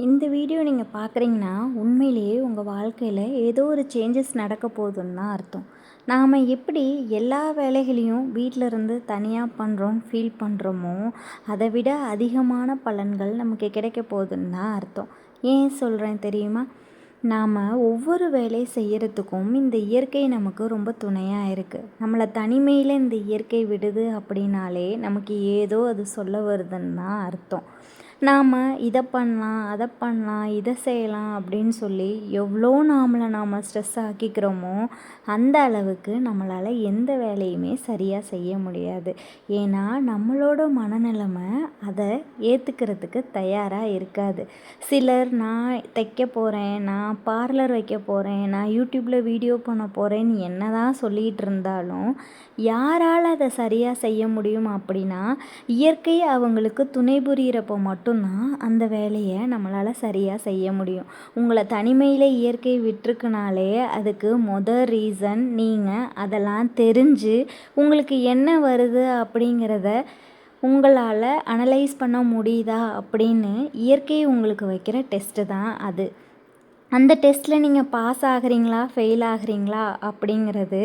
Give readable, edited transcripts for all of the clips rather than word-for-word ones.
இந்த வீடியோ நீங்கள் பார்க்குறீங்கன்னா உண்மையிலேயே உங்கள் வாழ்க்கையில் ஏதோ ஒரு சேஞ்சஸ் நடக்க போகுதுன்னு தான் அர்த்தம். நாம் எப்படி எல்லா வேலைகளையும் வீட்டில் இருந்து தனியாக பண்ணுறோம் ஃபீல் பண்ணுறோமோ, அதை விட அதிகமான பலன்கள் நமக்கு கிடைக்க போகுதுன்னு தான் அர்த்தம். ஏன் சொல்கிறேன் தெரியுமா? நாம் ஒவ்வொரு வேலை செய்கிறதுக்கும் இந்த இயற்கை நமக்கு ரொம்ப துணையாக இருக்குது. நம்மளை தனிமையில் இந்த இயற்கை விடுது அப்படின்னாலே நமக்கு ஏதோ அது சொல்ல வருதுன்னு தான் அர்த்தம். நாம் இதை பண்ணலாம் அதை பண்ணலாம் இதை செய்யலாம் அப்படின்னு சொல்லி எவ்வளோ நாம் ஸ்ட்ரெஸ் ஆக்கிக்கிறோமோ அந்த அளவுக்கு நம்மளால் எந்த வேலையுமே சரியாக செய்ய முடியாது. ஏன்னா நம்மளோட மனநிலைமை அதை ஏற்றுக்கிறதுக்கு தயாராக இருக்காது. சிலர் நான் தைக்க போகிறேன், நான் பார்லர் வைக்க போகிறேன், நான் யூடியூப்பில் வீடியோ பண்ண போகிறேன்னு என்ன தான் சொல்லிகிட்டு இருந்தாலும் யாரால் அதை சரியாக செய்ய முடியும் அப்படின்னா இயற்கை அவங்களுக்கு துணை புரிகிறப்போ மட்டும்தான் அந்த வேலையை நம்மளால் சரியாக செய்ய முடியும். உங்களை தனிமையில் இயற்கை விட்டுருக்குனாலே அதுக்கு ரீசன் நீங்கள் அதெல்லாம் தெரிஞ்சு உங்களுக்கு என்ன வருது அப்படிங்கிறத உங்களால் அனலைஸ் பண்ண முடியுதா அப்படின்னு இயற்கை உங்களுக்கு வைக்கிற டெஸ்ட்டு தான் அது. அந்த டெஸ்ட்டில் நீங்கள் பாஸ் ஆகிறீங்களா ஃபெயில் ஆகிறீங்களா அப்படிங்கிறது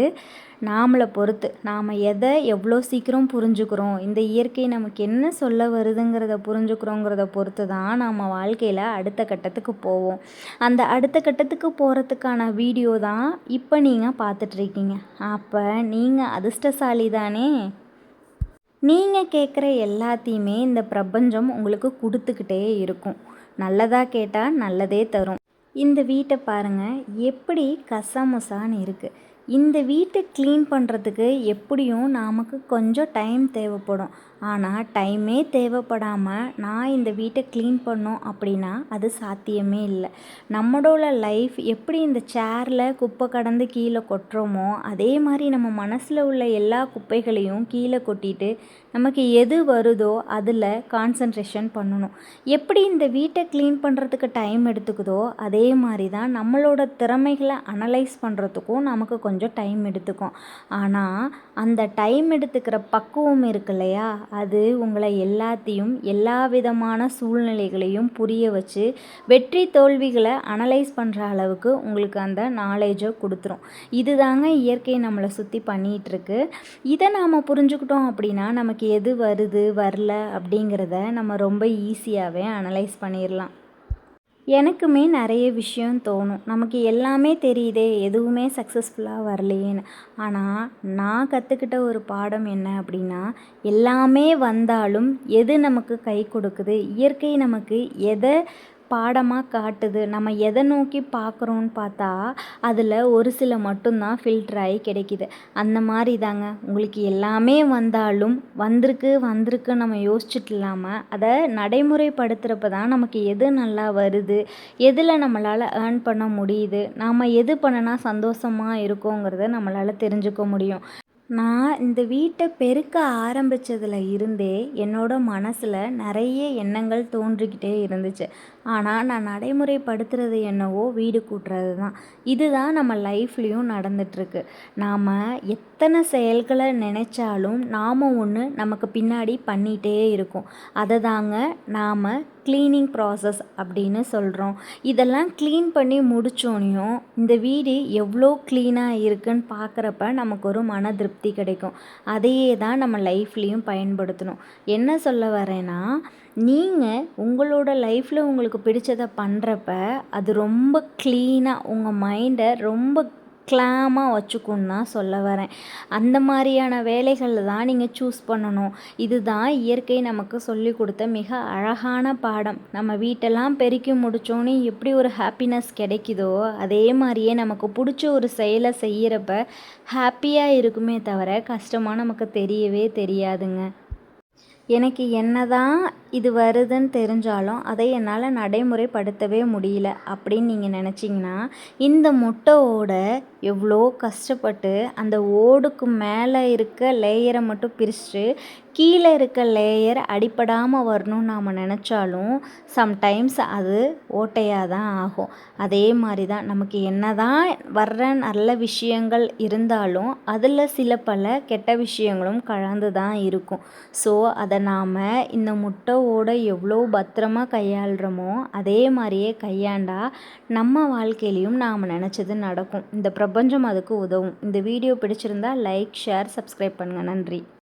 நாமளை பொறுத்து. நாம் எதை எவ்வளோ சீக்கிரம் புரிஞ்சுக்கிறோம், இந்த இயற்கை நமக்கு என்ன சொல்ல வருதுங்கிறத புரிஞ்சுக்கிறோங்கிறத பொறுத்து தான் நம்ம வாழ்க்கையில் அடுத்த கட்டத்துக்கு போவோம். அந்த அடுத்த கட்டத்துக்கு போகிறதுக்கான வீடியோ தான் இப்போ நீங்கள் பார்த்துட்ருக்கீங்க. அப்போ நீங்கள் அதிர்ஷ்டசாலி தானே. நீங்கள் கேட்குற எல்லாத்தையுமே இந்த பிரபஞ்சம் உங்களுக்கு கொடுத்துக்கிட்டே இருக்கும். நல்லதாக கேட்டால் நல்லதே தரும். இந்த வீட்டை பாருங்கள் எப்படி கசமுசான்னு இருக்குது. இந்த வீட்டை க்ளீன் பண்ணுறதுக்கு எப்படியும் நமக்கு கொஞ்சம் டைம் தேவைப்படும். ஆனால் டைமே தேவைப்படாமல் நான் இந்த வீட்டை க்ளீன் பண்ணோம் அப்படின்னா அது சாத்தியமே இல்லை. நம்மளோட லைஃப் எப்படி இந்த சேரில் குப்பை கடந்து கீழே கொட்டுறோமோ அதே மாதிரி நம்ம மனசில் உள்ள எல்லா குப்பைகளையும் கீழே கொட்டிட்டு நமக்கு எது வருதோ அதில் கான்சன்ட்ரேஷன் பண்ணணும். எப்படி இந்த வீட்டை க்ளீன் பண்ணுறதுக்கு டைம் எடுத்துக்குதோ அதே மாதிரி தான் நம்மளோட திறமைகளை அனலைஸ் பண்ணுறதுக்கும் நமக்கு கொஞ்சம் டைம் எடுத்துக்கும். ஆனால் அந்த டைம் எடுத்துக்கிற பக்குவம் இருக்கு இல்லையா, அது உங்களை எல்லாத்தையும் எல்லா விதமான சூழ்நிலைகளையும் புரிய வச்சு வெற்றி தோல்விகளை அனலைஸ் பண்ணுற அளவுக்கு உங்களுக்கு அந்த நாலேஜை கொடுத்துரும். இதுதாங்க இயற்கை நம்மளை சுற்றி பண்ணிகிட்ருக்கு. இதை நாம் புரிஞ்சுக்கிட்டோம் அப்படின்னா நமக்கு எது வருது வரல அப்படிங்கிறத நம்ம ரொம்ப ஈஸியாகவே அனலைஸ் பண்ணிடலாம். எனக்குமே நிறைய விஷயம் தோணும், நமக்கு எல்லாமே தெரியுதே எதுவுமே சக்ஸஸ்ஃபுல்லாக வரலையேன்னு. ஆனால் நான் கற்றுக்கிட்ட ஒரு பாடம் என்ன அப்படின்னா, எல்லாமே வந்தாலும் எது நமக்கு கை கொடுக்குது, இயற்கை நமக்கு எதை பாடமாக காட்டுது, நம்ம எதை நோக்கி பார்க்குறோன்னு பார்த்தா அதில் ஒரு சில மட்டும்தான் ஃபில்டர் ஆகி கிடைக்கிது. அந்த மாதிரி தாங்க உங்களுக்கு எல்லாமே வந்தாலும் வந்திருக்கு நம்ம யோசிச்சுட்டு இல்லாமல் அதை நடைமுறைப்படுத்துகிறப்ப தான் நமக்கு எது நல்லா வருது, எதில் நம்மளால் ஏர்ன் பண்ண முடியுது, நாம் எது பண்ணினா சந்தோஷமாக இருக்கோங்கிறத நம்மளால் தெரிஞ்சுக்க முடியும். நான் இந்த வீட்டை பெருக்க ஆரம்பித்ததில் இருந்தே என்னோடய மனசில் நிறைய எண்ணங்கள் தோன்றிக்கிட்டே இருந்துச்சு. ஆனால் நான் நடைமுறைப்படுத்துகிறது என்னவோ வீடு கூட்டுறது தான். இதுதான் நம்ம லைஃப்லேயும் நடந்துகிட்ருக்கு. நாம் எத்தனை செயல்களை நினச்சாலும் நாம் ஒன்று நமக்கு பின்னாடி பண்ணிகிட்டே இருக்கும். அதை தாங்க நாம் க்ளீனிங் ப்ராசஸ் அப்படின்னு சொல்கிறோம். இதெல்லாம் க்ளீன் பண்ணி முடித்தோனையும் இந்த வீடு எவ்வளோ க்ளீனாக இருக்குன்னு பார்க்குறப்ப நமக்கு ஒரு மன திருப்தி கிடைக்கும். அதையே தான் நம்ம லைஃப்லேயும் பயன்படுத்தணும். என்ன சொல்ல வரேன்னா, நீங்கள் உங்களோட லைஃப்பில் உங்களுக்கு பிடிச்சதை பண்ணுறப்ப அது ரொம்ப க்ளீனாக உங்கள் மைண்டை ரொம்ப கிளாமாக வச்சுக்கணுன்னு தான் சொல்ல வரேன். அந்த மாதிரியான வேலைகளில் தான் நீங்கள் சூஸ் பண்ணணும். இதுதான் இயற்கை நமக்கு சொல்லி கொடுத்த மிக அழகான பாடம். நம்ம வீட்டெல்லாம் பெருக்கி முடித்தோன்னே எப்படி ஒரு ஹாப்பினஸ் கிடைக்குதோ அதே மாதிரியே நமக்கு பிடிச்ச ஒரு செயலை செய்கிறப்ப ஹாப்பியாக இருக்குமே தவிர கஷ்டமாக நமக்கு தெரியவே தெரியாதுங்க. எனக்கு என்னதான் இது வருதுன்னு தெரிஞ்சாலும் அதை என்னால் நடைமுறைப்படுத்தவே முடியல அப்படின்னு நீங்கள் நினச்சிங்கன்னா, இந்த முட்டை ஓடை எவ்வளோ கஷ்டப்பட்டு அந்த ஓடுக்கு மேலே இருக்க லேயரை மட்டும் பிரிச்சுட்டு கீழே இருக்க லேயர் அடிபடாமல் வரணும்னு நாம் நினச்சாலும் சம்டைம்ஸ் அது ஓட்டையாக தான் ஆகும். அதே மாதிரி தான் நமக்கு என்ன தான் வர்ற நல்ல விஷயங்கள் இருந்தாலும் அதில் சில பல கெட்ட விஷயங்களும் கலந்து தான் இருக்கும். ஸோ அதை நாம் இந்த முட்டை உறவோட எவ்வளோ பத்திரமா கையாளுறோமோ அதே மாதிரியே கையாண்டா நம்ம வாழ்க்கையிலையும் நாம் நினச்சது நடக்கும். இந்த பிரபஞ்சம் அதுக்கு உதவும். இந்த வீடியோ பிடிச்சிருந்தா லைக், ஷேர், சப்ஸ்கிரைப் பண்ணுங்கள். நன்றி.